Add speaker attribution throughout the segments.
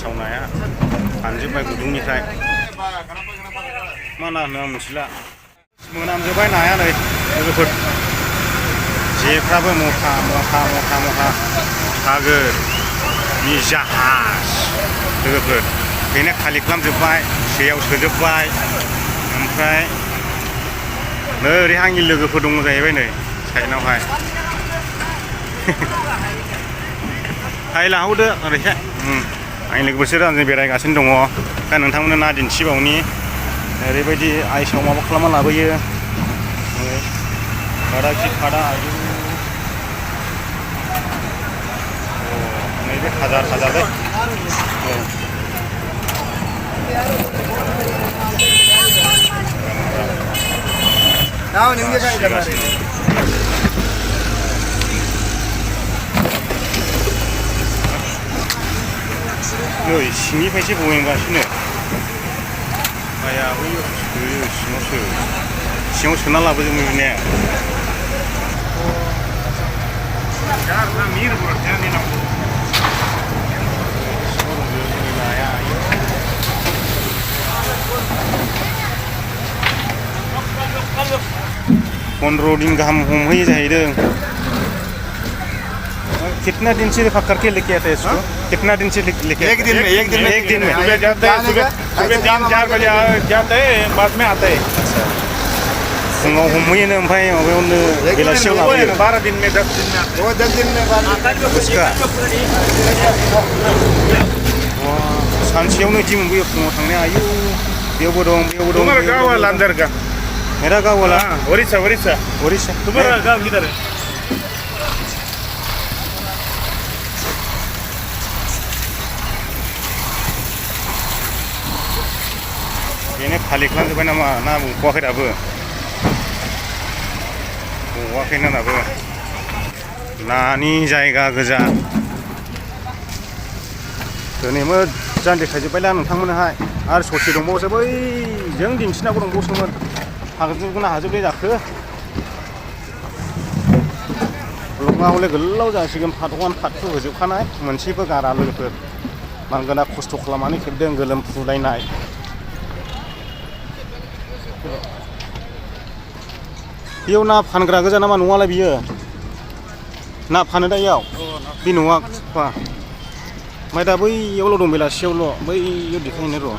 Speaker 1: सावनाया फानजोब्बाय गुदुंनिफ्राय मा ना होनो आं मिथिला मोनामजोब्बाय नाया नै लोगोफोर जेफ्राबो मथा मथा मथा मथा सागोरनि जाहाज लोगोफोर बेनो खालि खालामजोब्बाय दैयाव सोजोब्बाय ओमफ्राय नै ओरै आंनि लोगोफोर दङ जाहैबाय नै साइडनावहाय हाय लाहौदो ओरैहाय आंनि लोगोफोरसो आंजों बेरायगासिनो दङ दा नोंथांमोननो ना दिन्थिबावनि ओरैबायदि आइसआव माबा खालामना लाबोयो खादा खि खादा आयु नैबे हाजार हाजारलै नै सिंनिफ्रायसो गलांगासिनो आया बैयाव सोयो सिङाव सोना लाबोजोबो ने पंद्रह दिन गाहाम हमहैयो जाहैदों कितना दिन से पकड़ के लेके आते हैं इसको कितना दिन से लेके
Speaker 2: एक दिन में
Speaker 1: सुबह
Speaker 2: जाते हैं सुबह 3-4 बजे जाते हैं बाद में आते हैं
Speaker 1: फुङाव हमहैयोनो ओमफ्राय माबायावनो बेलासियाव लाबोयो
Speaker 2: 12 दिन में 10 दिन में आते हैं वो 10 दिन में बाद
Speaker 1: सानसेयावनो बिदि मोनबोयो फुङाव थांनाया आयु बेयावबो दं बेयावबो दं
Speaker 2: तुम्हारा गाँव वाला अंदर का
Speaker 1: मेरा गाँव वाला
Speaker 2: उड़ीसा तुम्हारा गाँव किधर है
Speaker 1: बेनो खालि खालामजोब्बाय नामा ना बख'वाखै दाबो बख'वाखैना दाबो नानि जायगा गोजा दिनै मोजां देखायजोब्बायला नोंथांमोननोहाय आरो ससे दंबावोसो बैजों दिन्थिनांगौ दंबावोसोमोन हाजोबगोन ना हाजोबलै जाखो ब्लगआ हले गोलाव जासिगोन पार्ट 1 पार्ट 2 होजोबखानाय मोनसेबो गारा लोगोफोर मानगोना खस्थ' खालामनानै खेबदों गोलोम फुलायनाय बेयाव ना फानग्रा गोजा नामा नङालाय बियो ना फानो दा इयाव बे नङा ओमफ्राय दा बैयावल' दं बेलासियावल' बैयाव देखायनो र'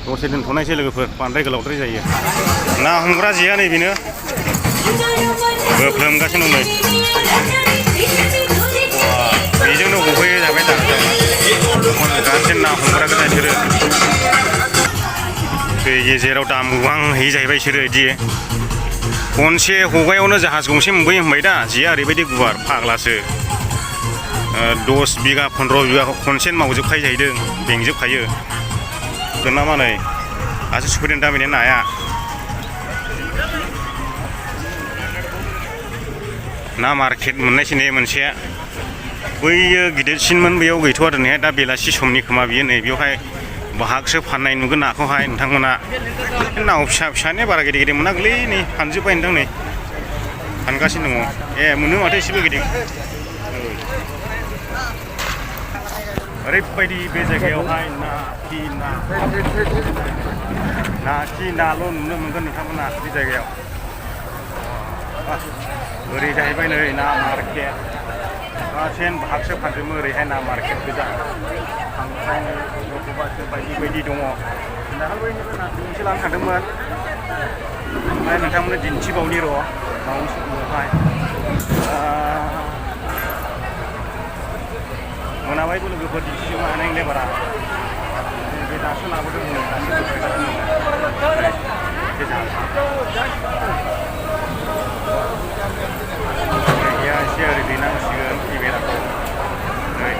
Speaker 1: दसे दोनथ'नायसै लोगोफोर बांद्राय गोलावद्राय जायो ना हमग्रा जेया नै बेनो बोफ्लोमगासिनो दं नै बेजोंनो गबोयो जाबाय दा गासिनो ना हमग्रा गोजा बिसोरो दै गेजेराव दामगुबां हैयो जाहैबाय बिसोरो बिदि खनसे हगायावनो जाहाज गंसे मोनबोयो होनबाय दा जेया ओरैबायदि गुवार फाग्लासो 10 बिगा 15 बिगाखौ खनसेनो मावजोबखायो जाहैदों बेंजोबखायो दोनना मा नै दासो सफैदों दा बेनि नाया ना मार्केट मोननायसै ने मोनसे बैयो गिदिरसिनमोन बेयाव गैथ'आ दोनैहाय दा बेलासि समनि खोमा बियो नै बेवहाय बाहागसो फाननाय नुगोन नाखौहाय नोंथांमोना नाव फिसा फिसाने बारा गिदिर गिदिर मोनाखैलै नै फानजोब्बाय नोंथां नै फानगासिनो दङ मोनो माथो एसेबो गिदिर ओरैबायदि बे जायगायावहाय ना खि नाल' नुनो मोनगोन नोंथांमोना बे जायगायाव ओरै जाहैबाय नै ना मार्केट गासैनो बाहागसो फानजोबो ओरैहाय ना मार्केट गोजा बायदि बायदि दङ दाखालिबो ना मोनसे लानो थांदोंमोन ओमफ्राय नोंथांमोननो दिन्थिबावनि र' बावैसो उनावहाय मोनाबायबो लोगोफोर दिन्थिजोबनो हानाय नंला बारा बे दासो लाबोदों दासो बोखायगासिनो गैया एसे ओरै दैनांसिगोन केमेराखौ नै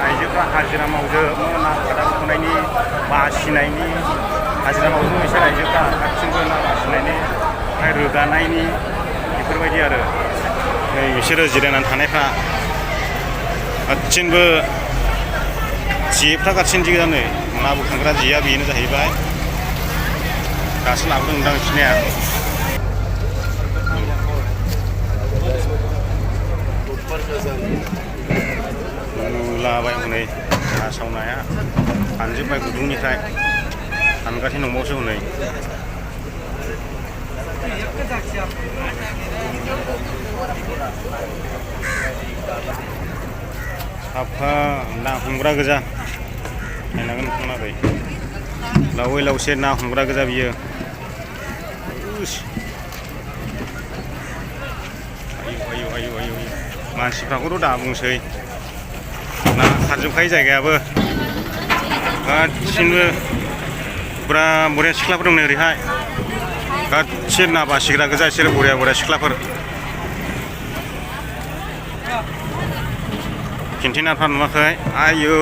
Speaker 1: आइजोफ्रा हाजिरा मावजोबो ना खादा फुनायनि बासिनायनि हाजिरा मावजोबो बिसोर आइजोफ्रा गासिबो ना बासिनायनि ओमफ्राय रोगानायनि बेफोरबायदि आरो नै बिसोरो जिरायनानै थानायफ्रा गासिबो जेफ्रा गासिबो गोजा नै ना बोखांग्रा जेया बेनो जाहैबाय दासो लाबोदों नोंथां बिसोरनिया नुलाबाय हनै ना सावनाया हानजोब्बाय गुदुंनिफ्राय हानगासिनो दंबावोसो हनै साफा ना हमग्रा गोजा नायनांगोन नोंथांनाबै लावै लावसे ना हमग्रा गोजा बियो आयु मानसिफ्राखौथ' दा बुंसै ना खारजोबखायो जायगायाबो गासिबो बुरा बरिया सिख्लाफोर दं नै ओरैहाय गासिबो ना बासिग्रा गोजा बिसोरो बरिया सिख्लाफोर केन्टिनारफ्रा नुवाखै आयु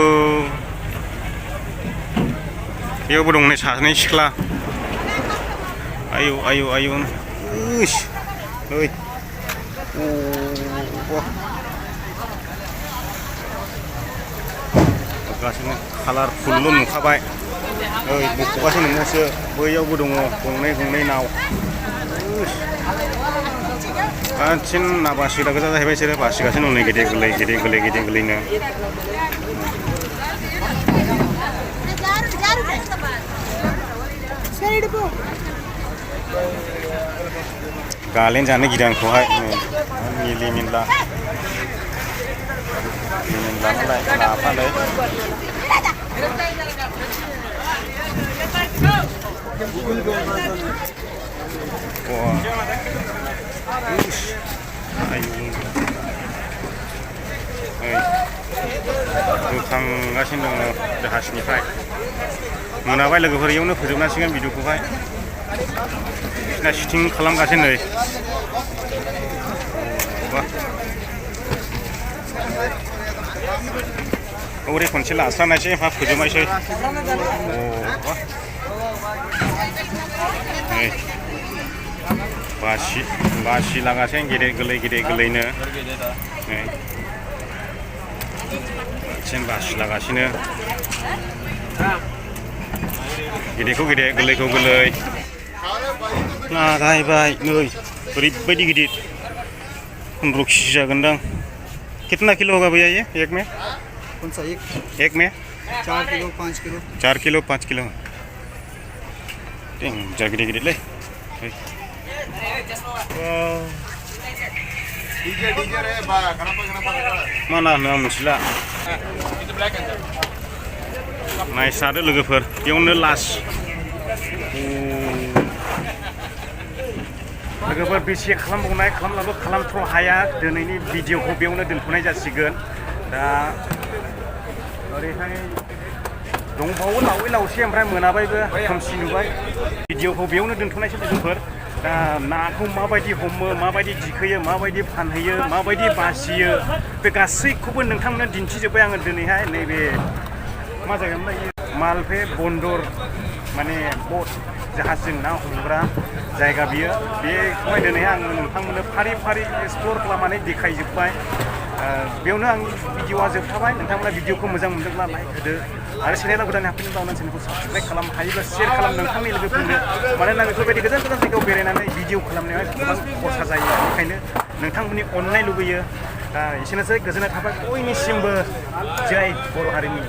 Speaker 1: बेयावबो दं नै सानै सिख्ला आयु ओइ गासिनो कालारफुलल' नुखाबाय ओइ बख'बासो नोङोसो बैयावबो दङ गंनै नाव गासिनो ना बासिग्रा गोजा जाहैबाय बिसोरो बासिगासिनो नै गेदे गोरलैनो गालेन जानो गिदों आंखौहाय मिलि मिनला नालाय नाफ्रालाय बोखांगासिनो दङ जाहाजनिफ्राय मोनाबाय लोगोफोर इयावनो फोजोबनांसिगोन भिडिअखौहाय बिसिना शुटिं खालामगासिनो नै ओरै खनसे लास्रानायसै एफा फोजोबनायसै बासि लागासिनो गेदे गोरलैनो बासि लागासिनो गेदेखौ गेदे गोरलैखौ गोरलै लागायबाय नै ओरैबायदि गिदिर 15 केजि जागोनदां कितना किलो होगा भैया ये एक में
Speaker 3: कौन सा
Speaker 1: एक में
Speaker 3: 4 किलो 5 किलो
Speaker 1: 4 किलो 5 किलो जार गिदिर लै mana होनो आं मिथिला नायस्रादो लोगोफोर बेयावनो लास्ट लोगोफोर बेसे खालामबावनाय खालामथ्र' हाया दिनैनि भिडिअखौ बेयावनो दोनथ'नाय जासिगोन दा ओरैहाय दंबावो लावै लावसे ओमफ्राय मोनाबायबो खोमसि नुबाय भिडिअखौ बेयावनो दोनथ'नायसै लोगोफोर दा नाखौ माबायदि हमो माबायदि दिखोयो माबायदि फानहैयो माबायदि बासियो बे गासैखौबो नोंथांमोननो दिन्थिजोब्बाय आङो दिनैहाय नैबे मा जायगामोन मालफे बन्दर माने बट जाहाजजों ना हमग्रा जायगा बियो बेखौहाय दिनैहाय आङो नोंथांमोननो फारि एक्सप्लर खालामनानै देखायजोब्बाय बेयावनो आंनि भिडिअआ जोबथाबाय नोंथांमोना भिडिअखौ मोजां मोनदोंब्ला लाइक होदो आरो चेनेलाव गोदान हाबफैनोब्ला अनलाइन चेनेलखौ साबसक्राइब खालाम हायोब्ला शेयार खालाम नोंथांनि लोगोफोरनो मानोना बेफोरबायदि गोजान जायगायाव बेरायनानै भिडिअ खालामनायाव गोबां खरसा जायो बेनिखायनो नोंथांमोननि अननाय लुबैयो दा एसेनोसै गोजोननाय थाबाय बयनिसिमबो जय बर' हारिनि